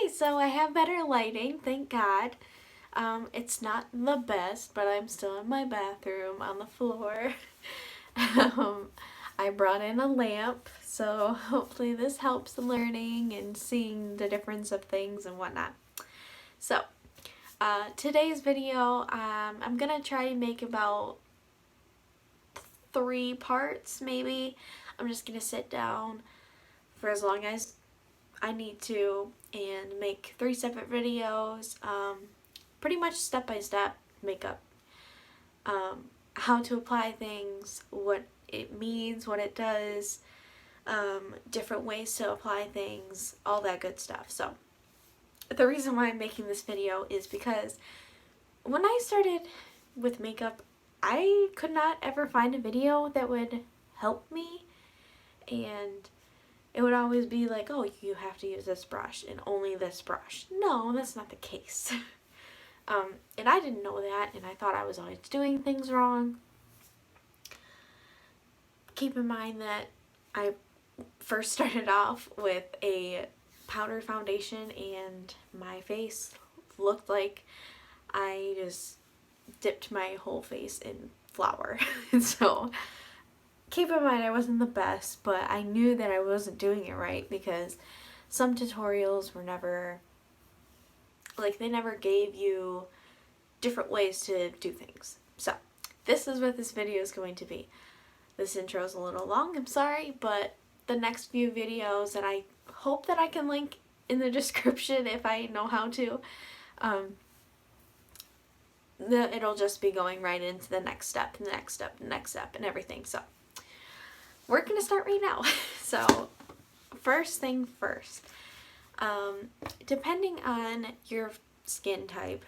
Okay, so I have better lighting, thank God. It's not the best, but I'm still in my bathroom on the floor. um, I brought in a lamp, so hopefully this helps the learning and seeing the difference of things and whatnot. So, today's video, I'm gonna try to make about 3 parts, maybe. I'm just gonna sit down for as long as I need to and make 3 separate videos, pretty much step by step makeup, how to apply things, what it means, what it does, different ways to apply things, all that good stuff. So the reason why I'm making this video is because when I started with makeup, I could not ever find a video that would help me, and it would always be like, oh, you have to use this brush and only this brush. No, that's not the case. And I didn't know that, and I thought I was always doing things wrong. Keep in mind that I first started off with a powder foundation, and my face looked like I just dipped my whole face in flour. And so keep in mind I wasn't the best, but I knew that I wasn't doing it right because some tutorials were never, like, they never gave you different ways to do things. So this is what this video is going to be. This intro is a little long, I'm sorry, but the next few videos that I hope that I can link in the description if I know how to, it'll just be going right into the next step, the next step, the next step, and everything. So we're gonna start right now. So first thing first, depending on your skin type,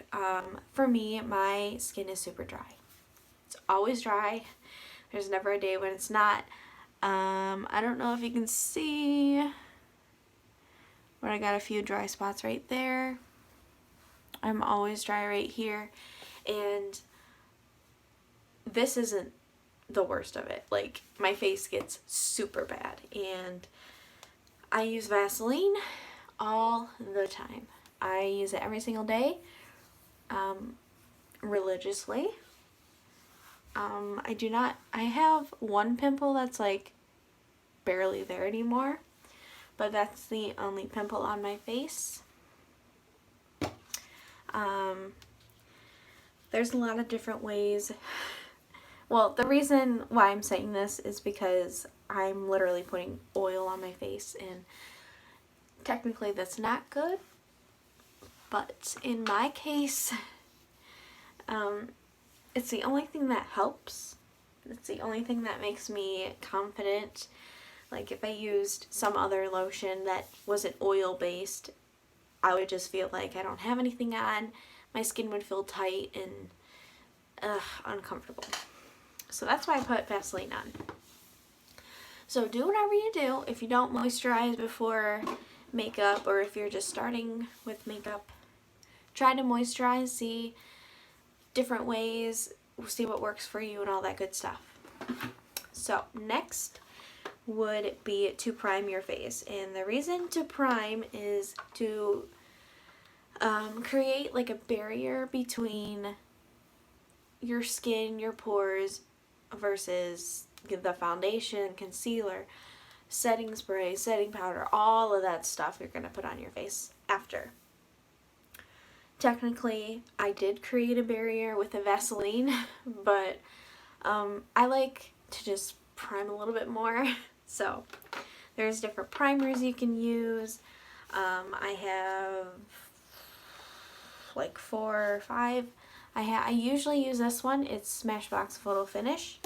for me, my skin is super dry. It's always dry. There's never a day when it's not. I don't know if you can see, but I got a few dry spots right there. I'm always dry right here, and this isn't the worst of it. Like, my face gets super bad, and I use Vaseline all the time. I use it every single day, religiously. I have one pimple that's like barely there anymore, but that's the only pimple on my face. There's a lot of different ways. Well, the reason why I'm saying this is because I'm literally putting oil on my face, and technically that's not good, but in my case, it's the only thing that helps. It's the only thing that makes me confident. Like, if I used some other lotion that wasn't oil based, I would just feel like I don't have anything on. My skin would feel tight and uncomfortable. So that's why I put Vaseline on. So do whatever you do. If you don't moisturize before makeup, or if you're just starting with makeup, try to moisturize, see different ways, see what works for you and all that good stuff. So next would be to prime your face, and the reason to prime is to create like a barrier between your skin, your pores, versus the foundation, concealer, setting spray, setting powder, all of that stuff you're going to put on your face after. Technically, I did create a barrier with a Vaseline, but I like to just prime a little bit more. So there's different primers you can use. I have like 4 or 5. I usually use this one. It's Smashbox Photo Finish.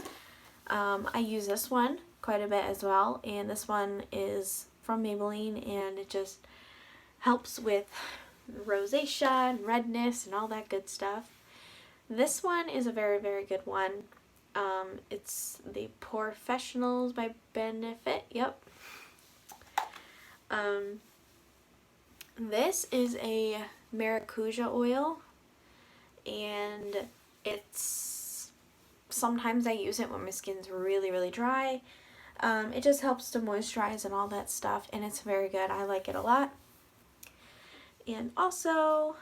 I use this one quite a bit as well, and this one is from Maybelline, and it just helps with rosacea and redness and all that good stuff. This one is a very, very good one. It's the Porefessionals by Benefit. Yep. This is a maracuja oil, and sometimes I use it when my skin's really, really dry. It just helps to moisturize and all that stuff, and it's very good. I like it a lot. And also,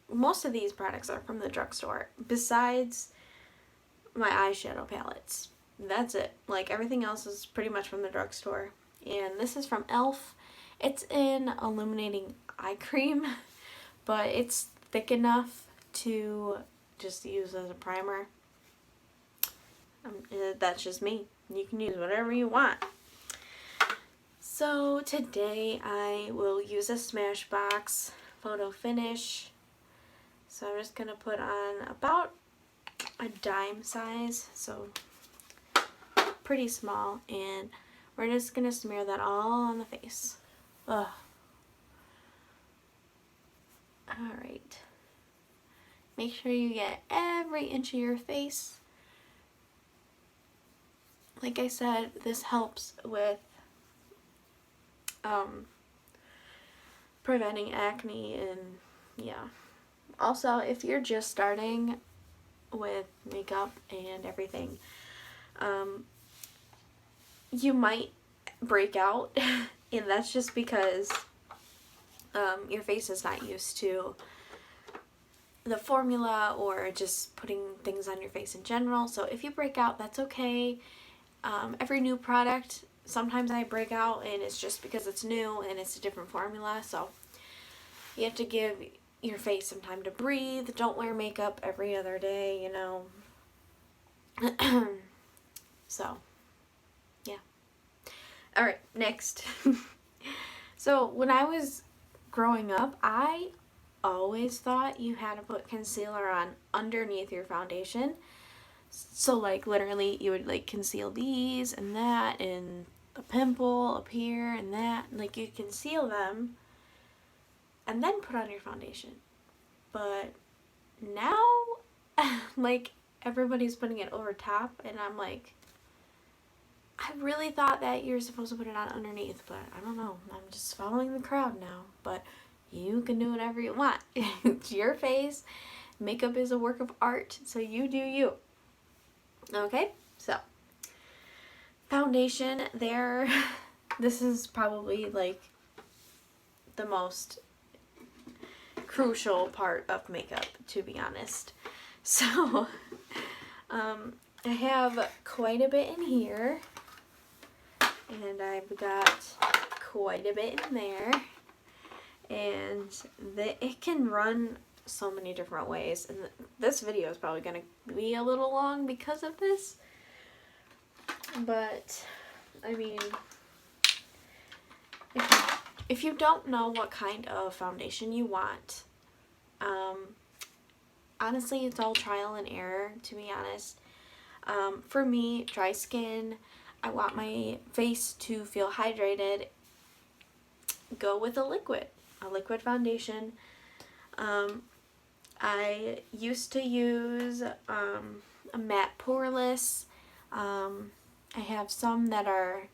most of these products are from the drugstore, besides my eyeshadow palettes. That's it. Like, everything else is pretty much from the drugstore. And this is from e.l.f. It's an illuminating eye cream, but it's thick enough to just use as a primer. That's just me. You can use whatever you want. So today I will use a Smashbox Photo Finish. So I'm just going to put on about a dime size, so pretty small, and we're just going to smear that all on the face. Ugh. Alright. Make sure you get every inch of your face. Like I said, this helps with preventing acne, and yeah. Also, if you're just starting with makeup and everything, you might break out, and that's just because your face is not used to the formula or just putting things on your face in general. So if you break out, that's okay. Every new product, sometimes I break out, and it's just because it's new and it's a different formula. So you have to give your face some time to breathe. Don't wear makeup every other day, you know. So, yeah. Alright, next. So, when I was growing up, I always thought you had to put concealer on underneath your foundation. So, like, literally, you would, like, conceal these and that and a pimple up here and that. Like, you conceal them and then put on your foundation. But now, like, everybody's putting it over top, and I'm like, I really thought that you're supposed to put it on underneath, but I don't know. I'm just following the crowd now. But you can do whatever you want. It's your face. Makeup is a work of art, so you do you. Okay, so foundation there. This is probably like the most crucial part of makeup, to be honest. So I have quite a bit in here, and I've got quite a bit in there, and it can run so many different ways, and this video is probably going to be a little long because of this, but I mean, if you don't know what kind of foundation you want, honestly, it's all trial and error, to be honest. For me, dry skin, I want my face to feel hydrated. Go with a liquid foundation. I used to use a matte poreless. I have some that are,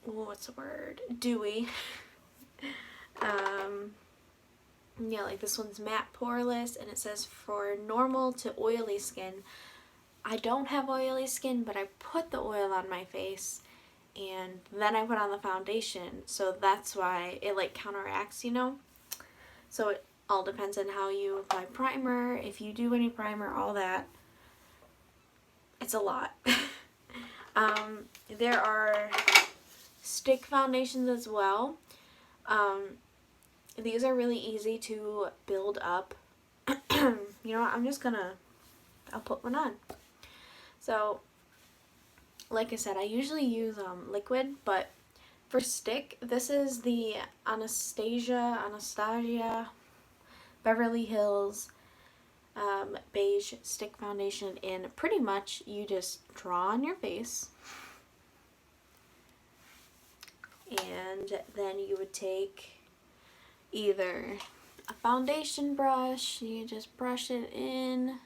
what's the word? Dewy. Yeah, like this one's matte poreless, and it says for normal to oily skin. I don't have oily skin, but I put the oil on my face, and then I put on the foundation, so that's why it like counteracts, you know? So it all depends on how you apply primer, if you do any primer, all that. It's a lot. There are stick foundations as well. These are really easy to build up. You know what, I'll put one on. So, like I said, I usually use liquid, but for stick, this is the Anastasia Beverly Hills beige stick foundation, and pretty much you just draw on your face, and then you would take either a foundation brush, you just brush it in,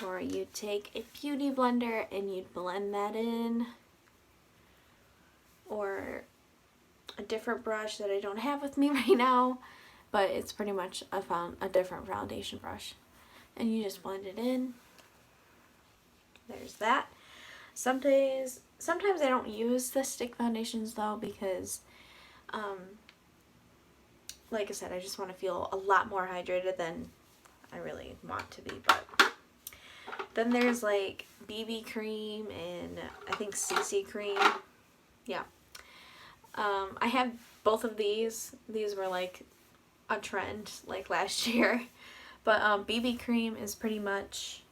or you take a beauty blender and you'd blend that in, or a different brush that I don't have with me right now, but it's pretty much a different foundation brush, and you just blend it in. There's that. Sometimes I don't use the stick foundations though, because like I said, I just want to feel a lot more hydrated than I really want to be. But then there's like BB cream and I think CC cream. Yeah. I have both of these. These were like a trend like last year. But BB cream is pretty much,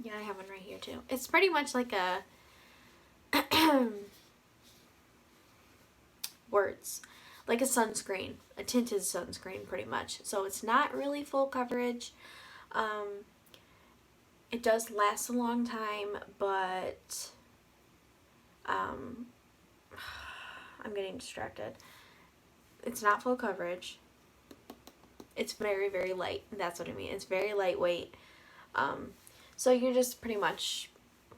yeah, I have one right here too. It's pretty much like a words, like a sunscreen, a tinted sunscreen pretty much. So it's not really full coverage. It does last a long time, but I'm getting distracted. It's not full coverage. It's very, very light. That's what I mean. It's very lightweight. So you're just pretty much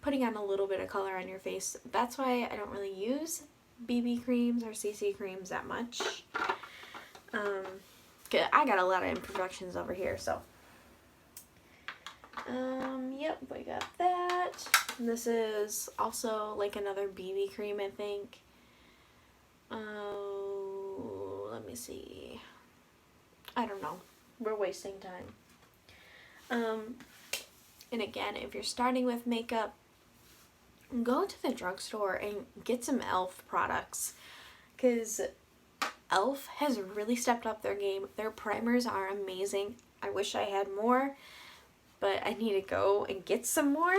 putting on a little bit of color on your face. That's why I don't really use BB creams or CC creams that much. I got a lot of imperfections over here, so. Yep, we got that. And this is also like another BB cream, I think. Oh, let me see. I don't know. We're wasting time. And again, if you're starting with makeup, go to the drugstore and get some e.l.f. products, because e.l.f. has really stepped up their game. Their primers are amazing. I wish I had more, but I need to go and get some more.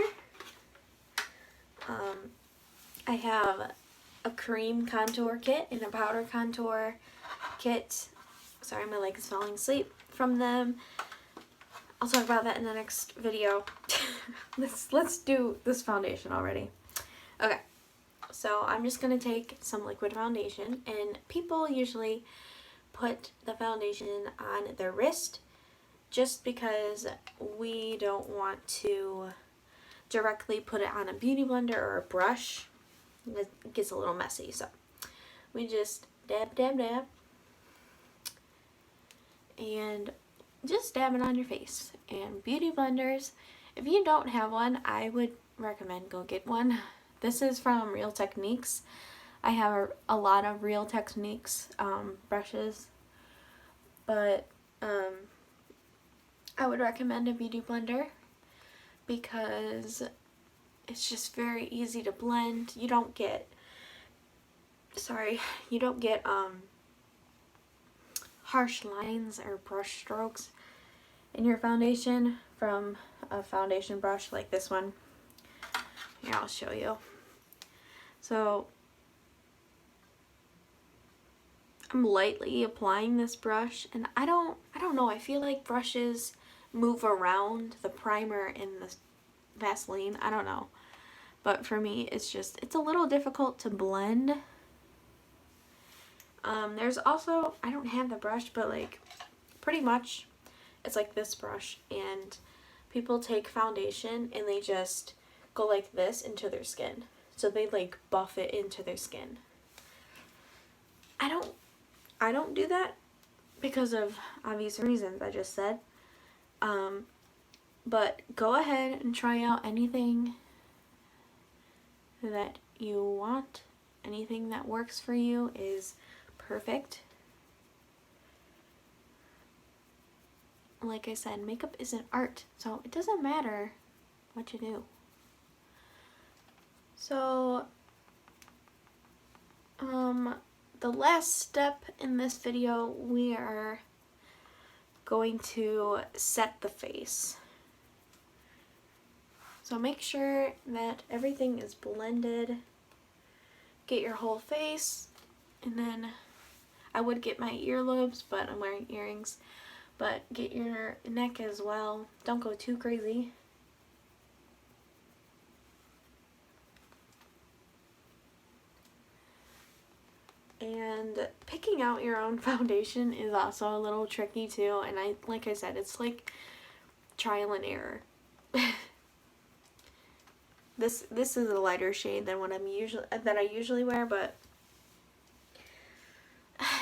I have a cream contour kit and a powder contour kit. Sorry, my leg is falling asleep from them. I'll talk about that in the next video. Let's do this foundation already. Okay, so I'm just going to take some liquid foundation, and people usually put the foundation on their wrist just because we don't want to directly put it on a beauty blender or a brush. It gets a little messy, so we just dab, dab, dab, and just dab it on your face. And beauty blenders, if you don't have one, I would recommend go get one. This is from Real Techniques. I have a lot of Real Techniques brushes, but I would recommend a beauty blender because it's just very easy to blend. You don't get harsh lines or brush strokes in your foundation from a foundation brush like this one. Here, I'll show you. So I'm lightly applying this brush, and I don't know, I feel like brushes move around the primer and the Vaseline. I don't know. But for me, it's a little difficult to blend. There's also, I don't have the brush, but like pretty much it's like this brush, and people take foundation and they just go like this into their skin. So they like buff it into their skin. I don't do that because of obvious reasons I just said. But go ahead and try out anything that you want. Anything that works for you is perfect. Like I said, makeup is an art, so it doesn't matter what you do. So, the last step in this video, we are going to set the face. So make sure that everything is blended. Get your whole face, and then I would get my earlobes, but I'm wearing earrings. But get your neck as well. Don't go too crazy. And picking out your own foundation is also a little tricky too, and like I said, it's like trial and error. This is a lighter shade than what I usually wear, but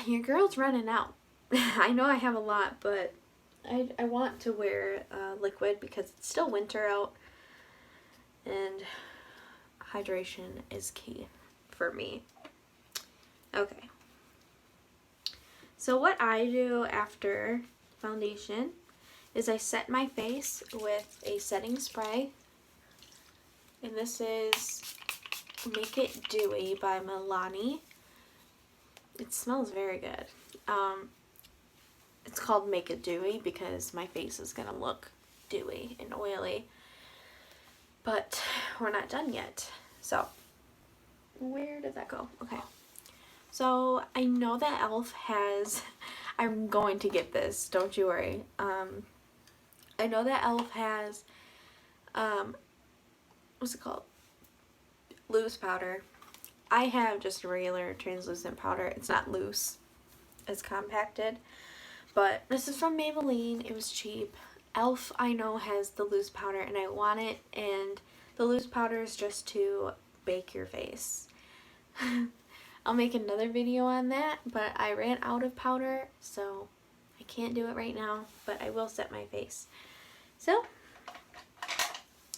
your girl's running out. I know I have a lot, but I want to wear liquid because it's still winter out, and hydration is key for me. Okay. So what I do after foundation is I set my face with a setting spray. And this is Make It Dewy by Milani. It smells very good. It's called Make It Dewy because my face is going to look dewy and oily. But we're not done yet. So, where did that go? Okay. So, I know that e.l.f. has... I'm going to get this, don't you worry. I know that e.l.f. has... what's it called? Loose powder. I have just a regular translucent powder. It's not loose. It's compacted. But this is from Maybelline. It was cheap. e.l.f. I know has the loose powder and I want it. And the loose powder is just to bake your face. I'll make another video on that, but I ran out of powder, so I can't do it right now, but I will set my face. So,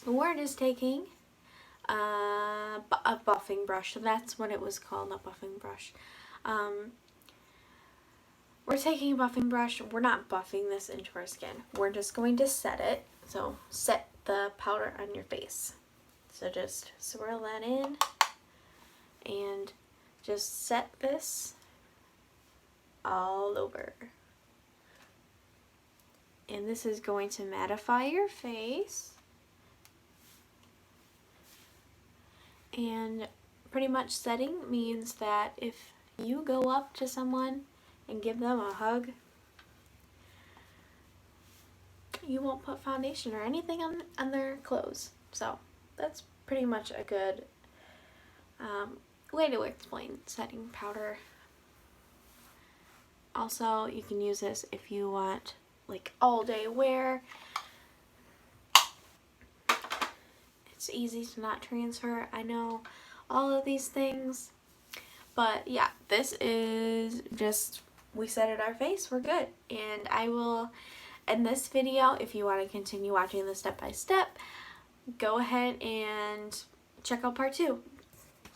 we're just taking a buffing brush. So that's what it was called, a buffing brush. We're taking a buffing brush. We're not buffing this into our skin. We're just going to set it. So, set the powder on your face. So just swirl that in and just set this all over. And this is going to mattify your face. And pretty much setting means that if you go up to someone and give them a hug, you won't put foundation or anything on their clothes. So that's pretty much a good way to explain setting powder. Also, you can use this if you want like all day wear. It's easy to not transfer. I know all of these things, but yeah, this is just, we set it our face, we're good. And I will end this video. If you want to continue watching the step by step, go ahead and check out part 2.